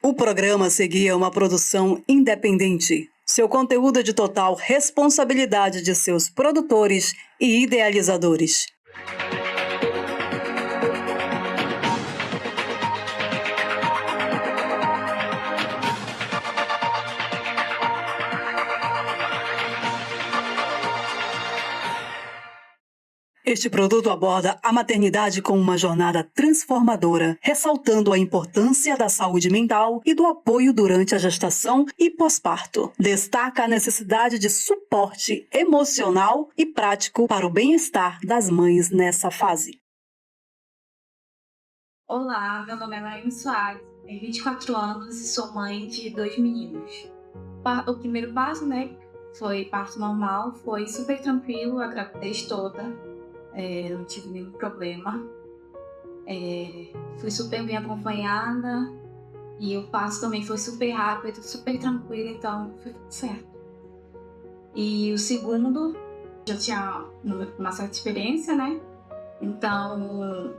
O programa seguia uma produção independente. Seu conteúdo é de total responsabilidade de seus produtores e idealizadores. Este produto aborda a maternidade como uma jornada transformadora, ressaltando a importância da saúde mental e do apoio durante a gestação e pós-parto. Destaca a necessidade de suporte emocional e prático para o bem-estar das mães nessa fase. Olá, meu nome é Laine Soares, tenho 24 anos e sou mãe de 2 meninos. O primeiro passo, foi parto normal, foi super tranquilo, a gravidez toda. Não tive nenhum problema, fui super bem acompanhada e o parto também foi super rápido, super tranquilo, então foi tudo certo. E o segundo, já tinha uma certa experiência, então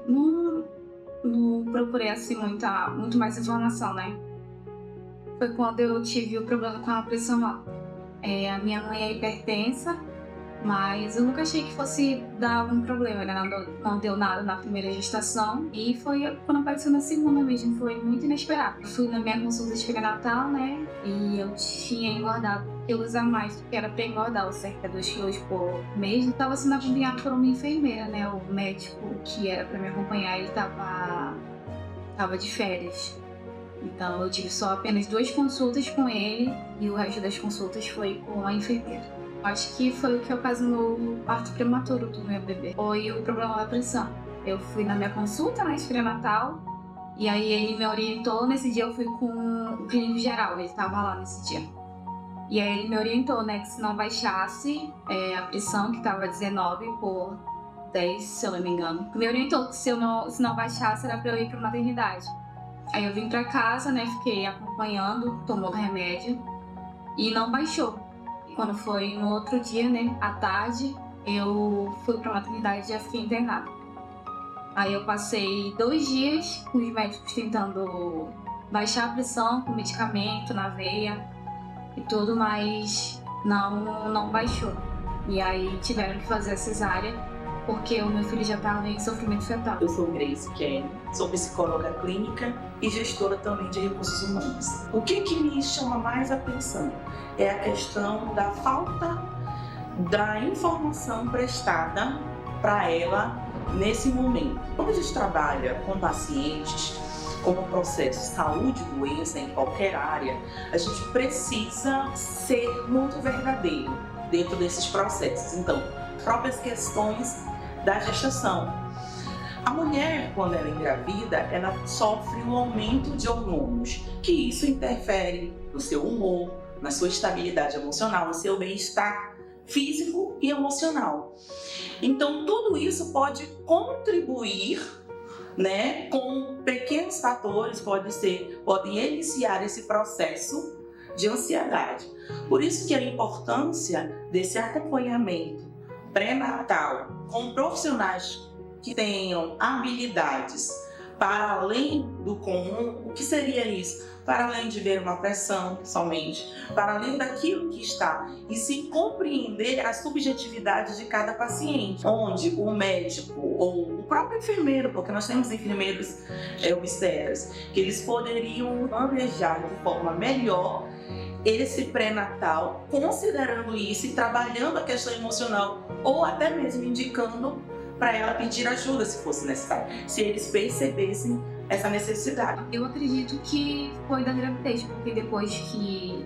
não procurei assim muito mais informação, Foi quando eu tive o problema com a pressão alta. A minha mãe é hipertensa, mas eu nunca achei que fosse dar algum problema, não deu nada na primeira gestação e foi quando apareceu na segunda mesmo, foi muito inesperado. Eu fui na minha consulta de pré-natal, e eu tinha engordado quilos a mais do que era pra engordar, ou cerca de 2 quilos por mês. Eu tava sendo acompanhada por uma enfermeira, o médico que era pra me acompanhar, ele tava de férias. Então eu tive só apenas 2 consultas com ele e o resto das consultas foi com a enfermeira. Acho que foi o que ocasionou o parto prematuro do meu bebê. Foi o problema da pressão. Eu fui na minha consulta, de pré-natal, e aí ele me orientou. Nesse dia eu fui com o clínico geral, ele estava lá nesse dia. E aí ele me orientou, que se não baixasse a pressão, que estava 19 por 10, se eu não me engano. Me orientou que se não baixasse era para eu ir para maternidade. Aí eu vim para casa, fiquei acompanhando, tomando remédio e não baixou. Quando foi no outro dia, à tarde, eu fui pra maternidade e já fiquei internada. Aí eu passei 2 dias com os médicos tentando baixar a pressão com medicamento na veia e tudo, mas não baixou. E aí tiveram que fazer a cesárea porque o meu filho já estava em sofrimento fetal. Eu sou Grace Kenny, sou psicóloga clínica e gestora também de recursos humanos. O que me chama mais a atenção é a questão da falta da informação prestada para ela nesse momento. Quando a gente trabalha com pacientes, como processo saúde e doença em qualquer área, a gente precisa ser muito verdadeiro dentro desses processos. Então, próprias questões da gestação. A mulher, quando ela engravida, ela sofre um aumento de hormônios, que isso interfere no seu humor, na sua estabilidade emocional, no seu bem-estar físico e emocional. Então, tudo isso pode contribuir, com pequenos fatores, podem iniciar esse processo de ansiedade. Por isso que a importância desse acompanhamento pré-natal com profissionais que tenham habilidades para além do comum. O que seria isso? Para além de ver uma pressão somente, para além daquilo que está, e se compreender a subjetividade de cada paciente, onde o médico ou o próprio enfermeiro, porque nós temos enfermeiros obstetras, que eles poderiam manejar de forma melhor esse pré-natal, considerando isso e trabalhando a questão emocional, ou até mesmo indicando para ela pedir ajuda se fosse necessário, se eles percebessem essa necessidade. Eu acredito que foi da gravidez, porque depois que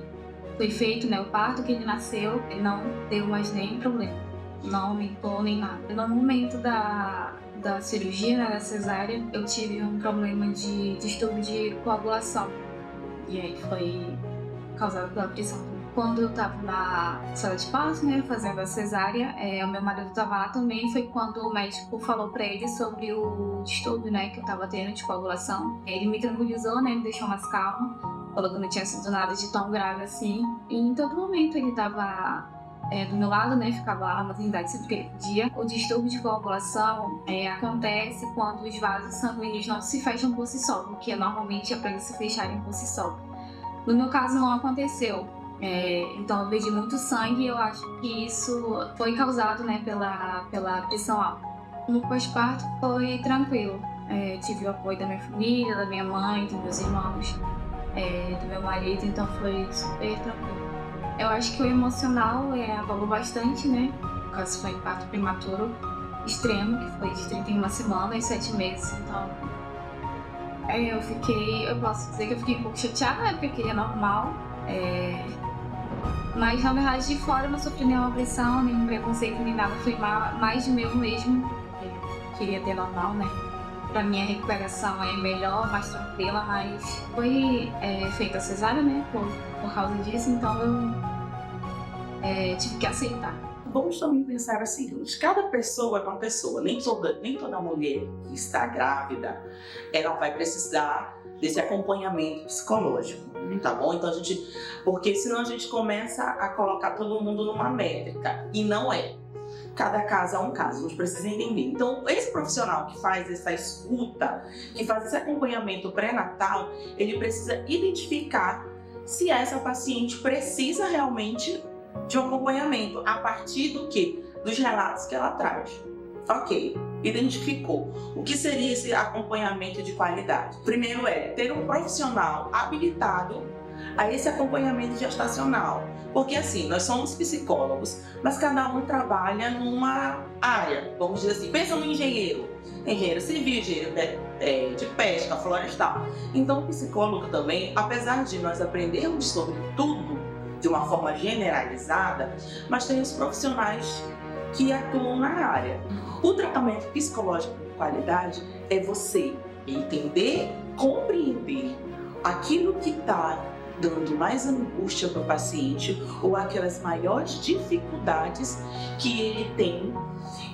foi feito o parto, que ele nasceu, não deu mais nenhum problema, não aumentou nem nada. No momento da cirurgia, da cesárea, eu tive um problema de distúrbio de coagulação, e aí foi causado pela pressão. Quando eu tava na sala de parto, fazendo a cesárea, o meu marido tava lá também. Foi quando o médico falou pra ele sobre o distúrbio, que eu tava tendo de coagulação. Ele me tranquilizou, me deixou mais calma. Falou que não tinha sido nada de tão grave assim. E em todo momento ele tava do meu lado, né, ficava lá na maternidade sempre que ele podia. O distúrbio de coagulação acontece quando os vasos sanguíneos não se fecham por si só, porque normalmente é para eles se fecharem por si só. No meu caso não aconteceu, então eu perdi muito sangue e eu acho que isso foi causado, né, pela pressão alta. No pós-parto foi tranquilo, tive o apoio da minha família, da minha mãe, dos meus irmãos, do meu marido, então foi super tranquilo. Eu acho que o emocional abalou bastante, né, no caso foi um parto prematuro extremo, que foi de 31 semanas, 7 meses, então eu posso dizer que eu fiquei um pouco chateada, né, porque eu queria normal, mas na verdade de fora eu não sofri nenhuma pressão, nenhum preconceito, nem nada, foi mais de meu mesmo, eu queria ter normal, né. Pra mim a recuperação é melhor, mais tranquila, mas foi feita a cesárea, né, por causa disso, então eu tive que aceitar. Vamos também pensar o seguinte, cada pessoa é uma pessoa, nem toda mulher que está grávida, ela vai precisar desse acompanhamento psicológico, tá bom? Então porque senão a gente começa a colocar todo mundo numa métrica, e não é. Cada caso é um caso, a gente precisa entender. Então, esse profissional que faz essa escuta, que faz esse acompanhamento pré-natal, ele precisa identificar se essa paciente precisa realmente de um acompanhamento, a partir do quê? Dos relatos que ela traz. Ok, identificou. O que seria esse acompanhamento de qualidade? Primeiro ter um profissional habilitado a esse acompanhamento gestacional. Porque assim, nós somos psicólogos, mas cada um trabalha numa área, vamos dizer assim, pensa no engenheiro civil, engenheiro de pesca, florestal. Então o psicólogo também, apesar de nós aprendermos sobre tudo de uma forma generalizada, mas tem os profissionais que atuam na área. O tratamento psicológico de qualidade é você entender, compreender aquilo que está dando mais angústia para o paciente ou aquelas maiores dificuldades que ele tem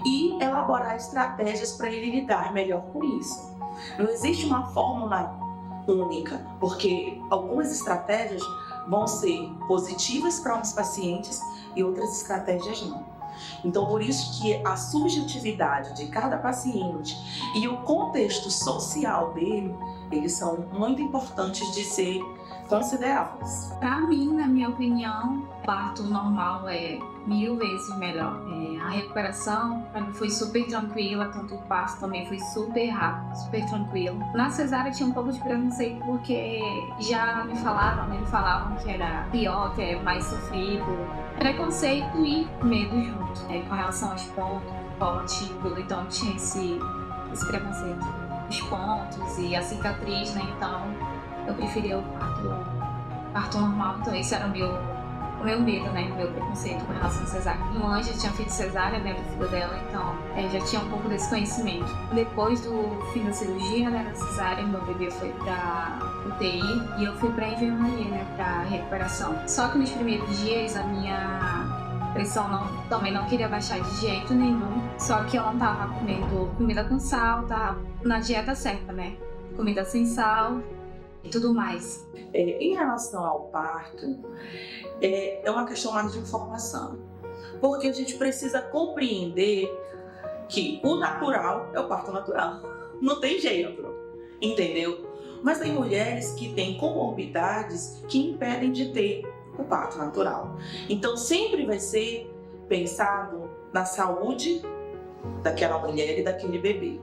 e elaborar estratégias para ele lidar melhor com isso. Não existe uma fórmula única, porque algumas estratégias vão ser positivas para uns pacientes e outras estratégias não. Então, por isso que a subjetividade de cada paciente e o contexto social dele, eles são muito importantes de ser considerados. Para mim, na minha opinião, parto normal é 1000 vezes melhor. A recuperação para mim foi super tranquila, tanto o parto também foi super rápido, super tranquilo. Na cesárea tinha um pouco de preconceito porque já me falavam que era pior, que é mais sofrido. Preconceito e medo junto, com relação aos pontos, corte e tudo, então tinha esse preconceito. Os pontos e a cicatriz, né, então eu preferia o parto normal, então esse era o meu medo, né, o meu preconceito com relação a cesárea. Minha mãe já tinha feito cesárea, né, do filho dela, então já tinha um pouco desse conhecimento. Depois do fim da cirurgia, né, da cesárea, meu bebê foi pra UTI e eu fui pra enfermaria, né, pra recuperação. Só que nos primeiros dias a minha pressão também não queria baixar de jeito nenhum, só que eu não tava comendo comida com sal, tava na dieta certa, né, comida sem sal e tudo mais. Em relação ao parto, é uma questão mais de informação, porque a gente precisa compreender que o natural é o parto natural, não tem jeito, entendeu? Mas tem mulheres que têm comorbidades que impedem de ter o parto natural. Então sempre vai ser pensado na saúde daquela mulher e daquele bebê,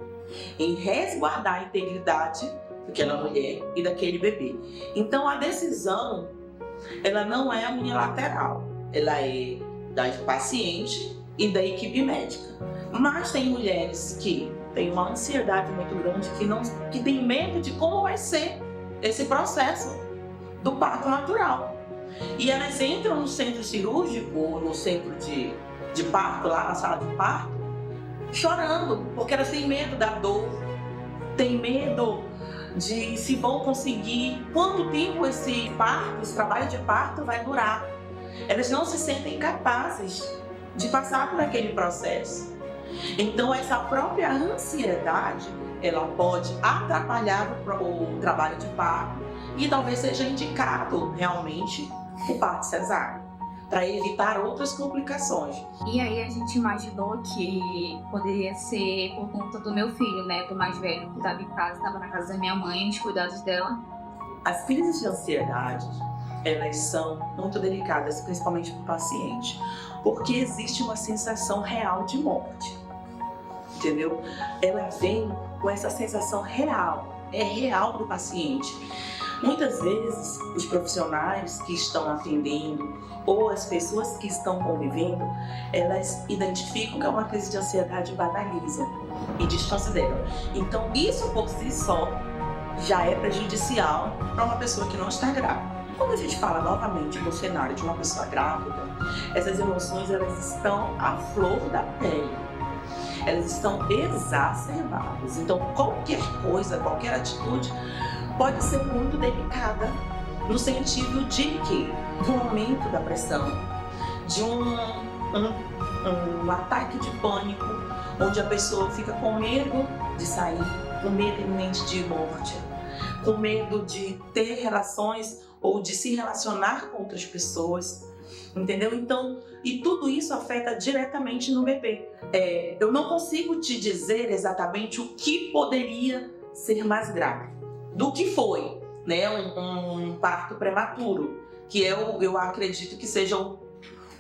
em resguardar a integridade daquela mulher e daquele bebê. Então a decisão, ela não é unilateral, ela é da paciente e da equipe médica. Mas tem mulheres que têm uma ansiedade muito grande, que tem medo de como vai ser esse processo do parto natural. E elas entram no centro cirúrgico ou no centro de parto, lá na sala de parto, chorando, porque elas têm medo da dor, têm medo de se vão conseguir, quanto tempo esse trabalho de parto vai durar. Elas não se sentem capazes de passar por aquele processo. Então essa própria ansiedade, ela pode atrapalhar o trabalho de parto e talvez seja indicado realmente o parto cesáreo. para evitar outras complicações. E aí a gente imaginou que poderia ser por conta do meu filho, né, do mais velho, que estava em casa, estava na casa da minha mãe, nos cuidados dela. As crises de ansiedade, elas são muito delicadas, principalmente para o paciente, porque existe uma sensação real de morte, entendeu? Ela vem com essa sensação real, é real para o paciente. Muitas vezes, os profissionais que estão atendendo ou as pessoas que estão convivendo, elas identificam que é uma crise de ansiedade e banalizam e distanciam dela. Então, isso por si só já é prejudicial para uma pessoa que não está grávida. Quando a gente fala novamente no cenário de uma pessoa grávida, essas emoções elas estão à flor da pele. Elas estão exacerbadas. Então, qualquer coisa, qualquer atitude pode ser muito delicada no sentido de que de um aumento da pressão, de um ataque de pânico, onde a pessoa fica com medo de sair, com medo iminente de morte, com medo de ter relações ou de se relacionar com outras pessoas, entendeu? Então, e tudo isso afeta diretamente no bebê. Eu não consigo te dizer exatamente o que poderia ser mais grave do que foi, né, um parto prematuro, que eu acredito que seja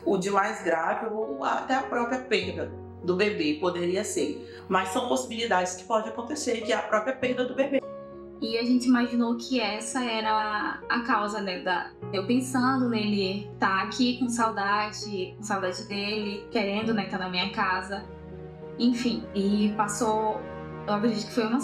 o de mais grave ou até a própria perda do bebê poderia ser. Mas são possibilidades que podem acontecer, que é a própria perda do bebê. E a gente imaginou que essa era a causa, né, eu pensando nele tá aqui com saudade dele, querendo, né, estar na minha casa. Enfim, e passou, eu acredito que foi uma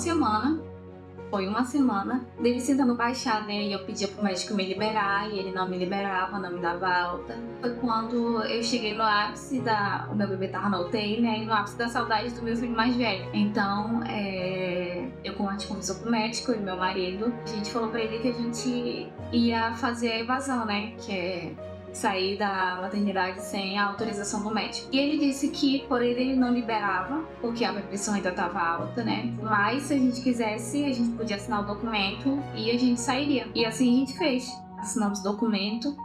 semana dele tentando baixar, né, e eu pedia pro médico me liberar e ele não me liberava, não me dava alta. Foi quando eu cheguei no ápice o meu bebê tava na UTI, né, e no ápice da saudade do meu filho mais velho. Então, a gente conversou com o médico e meu marido, a gente falou pra ele que a gente ia fazer a evasão, né, que é sair da maternidade sem a autorização do médico. E ele disse que por ele não liberava, porque a pressão ainda estava alta, né? Mas se a gente quisesse, a gente podia assinar o documento e a gente sairia. E assim a gente fez. Assinamos o documento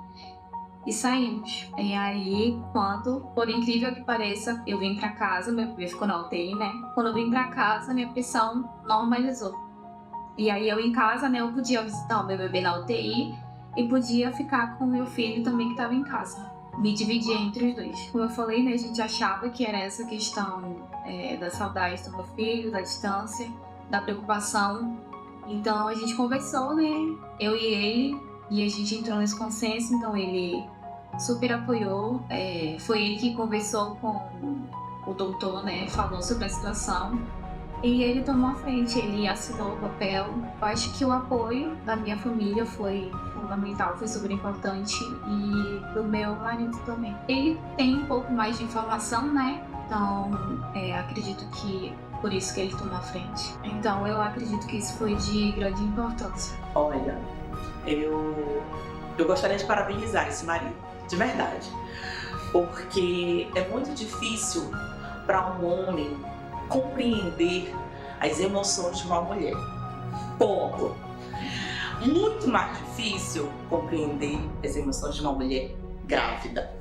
e saímos. E aí, quando, por incrível que pareça, eu vim pra casa, meu bebê ficou na UTI, né? Quando eu vim pra casa, minha pressão normalizou. E aí eu em casa, né, eu podia visitar o meu bebê na UTI e podia ficar com o meu filho também que estava em casa. Me dividia entre os dois. Como eu falei, né, a gente achava que era essa questão da saudade do meu filho, da distância, da preocupação. Então a gente conversou, né, eu e ele, e a gente entrou nesse consenso. Então ele super apoiou. Foi ele que conversou com o doutor, né, falou sobre a situação. E ele tomou a frente, ele assinou o papel. Eu acho que o apoio da minha família foi fundamental, foi super importante, e do meu marido também. Ele tem um pouco mais de informação, né? Então, acredito que por isso que ele tomou a frente. Então, eu acredito que isso foi de grande importância. Olha, eu gostaria de parabenizar esse marido, de verdade. Porque é muito difícil para um homem compreender as emoções de uma mulher. Ponto. Muito mais difícil compreender as emoções de uma mulher grávida.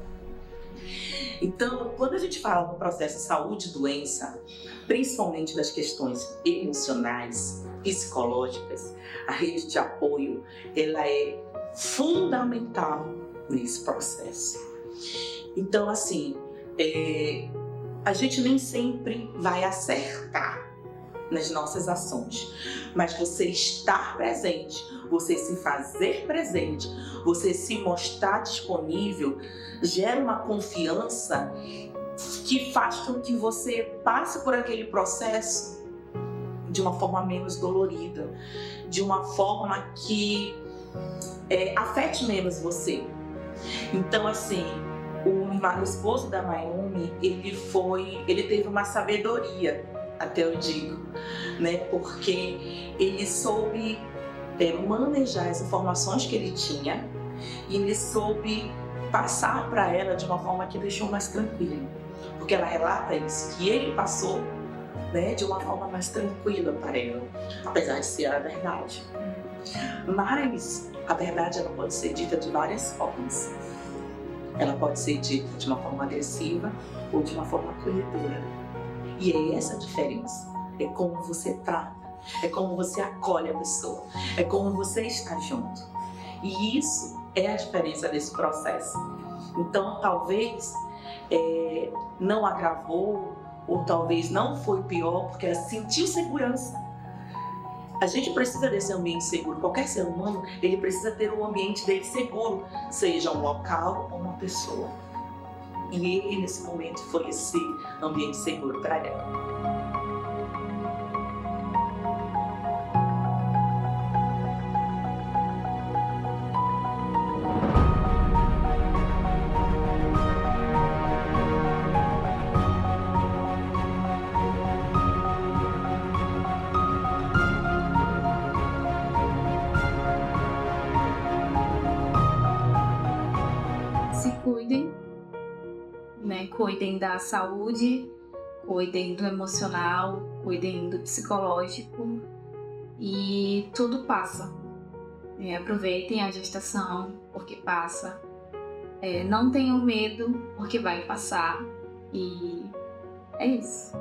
Então, quando a gente fala no processo de saúde e doença, principalmente das questões emocionais, psicológicas, a rede de apoio, ela é fundamental nesse processo. Então, assim, a gente nem sempre vai acertar nas nossas ações, mas você estar presente, você se fazer presente, você se mostrar disponível, gera uma confiança que faz com que você passe por aquele processo de uma forma menos dolorida, de uma forma que afete menos você. Então, assim, o esposo da Mayumi, ele teve uma sabedoria, até eu digo, né? Porque ele soube manejar as informações que ele tinha e ele soube passar para ela de uma forma que deixou mais tranquila. Porque ela relata isso, que ele passou, né, de uma forma mais tranquila para ela, apesar de ser a verdade. Mas a verdade ela pode ser dita de várias formas. Ela pode ser dita de uma forma agressiva ou de uma forma acolhedora. E é essa a diferença. É como você trata, é como você acolhe a pessoa, é como você está junto. E isso é a diferença desse processo. Então, talvez não agravou, ou talvez não foi pior, porque ela sentiu segurança. A gente precisa desse ambiente seguro. Qualquer ser humano, ele precisa ter um ambiente dele seguro, seja um local ou uma pessoa. E ele, nesse momento, foi esse ambiente seguro para ela. Se cuidem, né? Cuidem da saúde, cuidem do emocional, cuidem do psicológico e tudo passa. Aproveitem a gestação, porque passa. Não tenham medo, porque vai passar. E é isso.